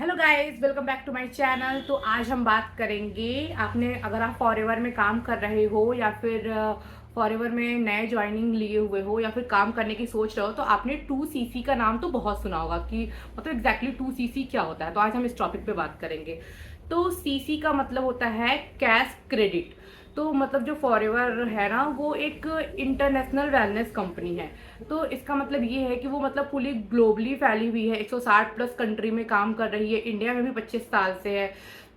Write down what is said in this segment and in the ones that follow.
Hello guys, welcome back to my channel. तो आज हम बात करेंगे, आपने अगर आप फॉरएवर में काम कर रहे हो या फिर फॉरएवर में नए ज्वाइनिंग लिए हुए हो या फिर काम करने की सोच रहे हो, तो आपने 2CC का नाम तो बहुत सुना होगा कि मतलब एग्जैक्टली 2CC क्या होता है। तो आज हम इस टॉपिक पे बात करेंगे। तो सीसी का मतलब होता है कैश क्रेडिट। तो मतलब जो फॉरएवर है ना, वो एक इंटरनेशनल वेलनेस कंपनी है। तो इसका मतलब ये है कि वो मतलब पूरी ग्लोबली फैली हुई है, 160 प्लस कंट्री में काम कर रही है, इंडिया में भी 25 साल से है।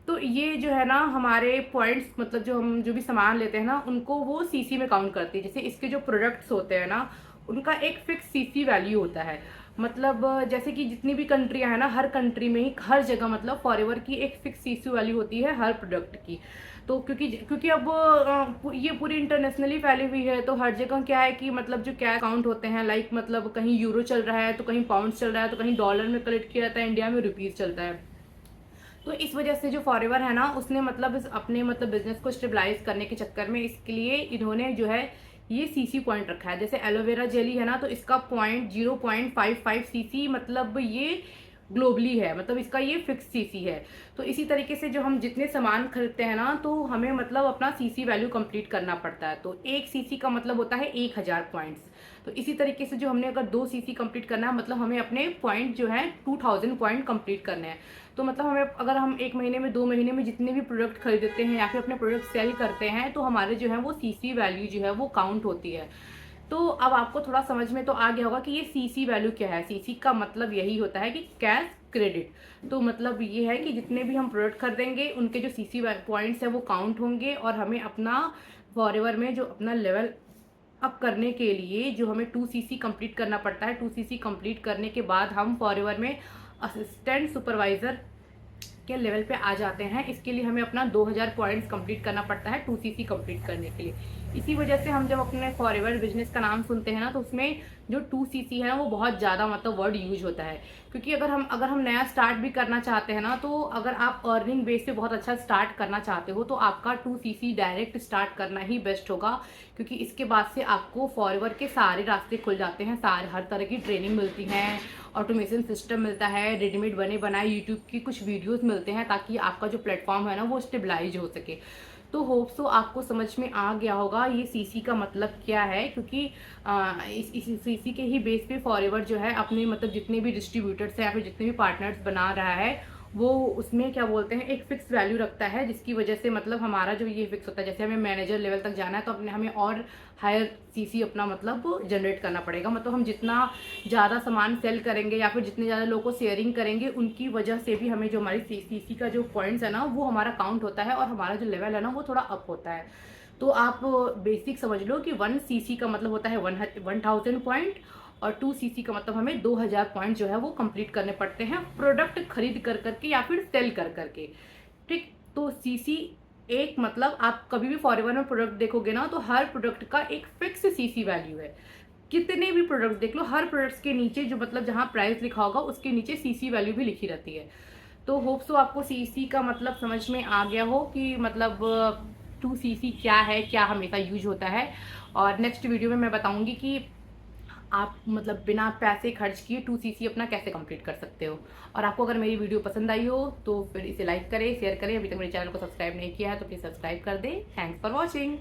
तो ये जो है ना, हमारे पॉइंट्स मतलब जो हम जो भी सामान लेते हैं ना, उनको वो सीसी में काउंट करती है। जैसे इसके जो प्रोडक्ट्स होते हैं ना, उनका एक फिक्स सीसी वैल्यू होता है। मतलब जैसे कि जितनी भी कंट्रियां हैं ना, हर कंट्री में ही हर जगह मतलब फॉरएवर की एक फिक्स सीसी वैल्यू होती है हर प्रोडक्ट की। तो क्योंकि क्योंकि अब ये पूरी इंटरनेशनली फैली हुई है, तो हर जगह क्या है कि मतलब जो कैश अकाउंट होते हैं, लाइक मतलब कहीं यूरो चल रहा है तो कहीं पाउंड चल रहा है, तो कहीं डॉलर में कलेक्ट किया जाता है, इंडिया में रुपीज चलता है। तो इस वजह से जो फॉरएवर है ना, उसने मतलब अपने मतलब बिजनेस को स्टेबलाइज करने के चक्कर में इसके लिए इन्होंने जो है ये सीसी पॉइंट रखा है। जैसे एलोवेरा जेली है ना, तो इसका पॉइंट 0.55 सीसी मतलब ये ग्लोबली है, मतलब इसका ये फिक्स सीसी है। तो इसी तरीके से जो हम जितने सामान खरीदते हैं ना, तो हमें मतलब अपना सीसी वैल्यू कंप्लीट करना पड़ता है। तो एक सीसी का मतलब होता है 1000 पॉइंट्स। तो इसी तरीके से जो हमने अगर 2 सीसी कंप्लीट करना है, मतलब हमें अपने पॉइंट जो है 2000 पॉइंट कंप्लीट करने हैं। तो मतलब हमें अगर हम 1 महीने में 2 महीने में जितने भी प्रोडक्ट खरीदते हैं या फिर अपने प्रोडक्ट सेल करते हैं, तो हमारे जो है वो सीसी वैल्यू जो है वो काउंट होती है। तो अब आपको थोड़ा समझ में तो आ गया होगा कि ये सीसी वैल्यू क्या है। सीसी का मतलब यही होता है कि कैश क्रेडिट। तो मतलब ये है कि जितने भी हम प्रोडक्ट खरीदेंगे, उनके जो सीसी पॉइंट्स है वो काउंट होंगे, और हमें अपना फॉरएवर में जो अपना लेवल अप करने के लिए जो हमें 2 सीसी कंप्लीट करना पड़ता है, 2 सीसी कंप्लीट करने के बाद हम फॉरएवर में असिस्टेंट सुपरवाइजर के लेवल पे आ जाते हैं। इसके लिए हमें अपना 2000 पॉइंट्स कंप्लीट करना पड़ता है 2 सीसी कंप्लीट करने के लिए। इसी वजह से हम जब अपने फॉरएवर बिजनेस का नाम सुनते हैं ना, तो उसमें जो 2 सीसी है ना, वो बहुत ज़्यादा मतलब वर्ड यूज होता है। क्योंकि अगर हम नया स्टार्ट भी करना चाहते हैं ना, तो अगर आप अर्निंग बेस पे बहुत अच्छा स्टार्ट करना चाहते हो, तो आपका 2 सीसी डायरेक्ट स्टार्ट करना ही बेस्ट होगा। क्योंकि इसके बाद से आपको फॉरएवर के सारे रास्ते खुल जाते हैं, सारे हर तरह की ट्रेनिंग मिलती है, ऑटोमेशन सिस्टम मिलता है, रेडीमेड बने बनाए यूट्यूब की कुछ वीडियोस मिलते हैं, ताकि आपका जो प्लेटफॉर्म है ना वो स्टेबलाइज हो सके। तो होप सो आपको समझ में आ गया होगा ये सीसी का मतलब क्या है। क्योंकि इस सीसी के ही बेस पे फॉरएवर जो है अपने मतलब जितने भी डिस्ट्रीब्यूटर्स हैं या फिर जितने भी पार्टनर्स बना रहा है, वो उसमें क्या बोलते हैं, एक फिक्स वैल्यू रखता है, जिसकी वजह से मतलब हमारा जो ये फिक्स होता है। जैसे हमें मैनेजर लेवल तक जाना है, तो अपने हमें और हायर सीसी अपना मतलब जनरेट करना पड़ेगा। मतलब हम जितना ज़्यादा सामान सेल करेंगे या फिर जितने ज़्यादा लोगों को शेयरिंग करेंगे, उनकी वजह से भी हमें जो हमारी सीसी का जो पॉइंट्स है ना, वो हमारा काउंट होता है, और हमारा जो लेवल है ना, वो थोड़ा अप होता है। तो आप बेसिक समझ लो कि 1 सीसी का मतलब होता है 1000 पॉइंट, और 2 सीसी का मतलब हमें 2000 पॉइंट जो है वो कंप्लीट करने पड़ते हैं, प्रोडक्ट खरीद कर करके या फिर सेल कर करके। ठीक। तो सीसी एक मतलब आप कभी भी फॉरएवर में प्रोडक्ट देखोगे ना, तो हर प्रोडक्ट का एक फिक्स सीसी वैल्यू है। कितने भी प्रोडक्ट देख लो, हर प्रोडक्ट्स के नीचे जो मतलब जहाँ प्राइस लिखा होगा, उसके नीचे सीसी वैल्यू भी लिखी रहती है। तो होप सो आपको सीसी का मतलब समझ में आ गया हो कि मतलब 2 सीसी क्या है, क्या हमेशा यूज होता है। और नेक्स्ट वीडियो में मैं बताऊंगी कि आप मतलब बिना पैसे खर्च किए 2 सीसी अपना कैसे कंप्लीट कर सकते हो। और आपको अगर मेरी वीडियो पसंद आई हो, तो फिर इसे लाइक करें, शेयर करें। अभी तक मेरे चैनल को सब्सक्राइब नहीं किया है, तो प्लीज़ सब्सक्राइब कर दें। Thanks for watching.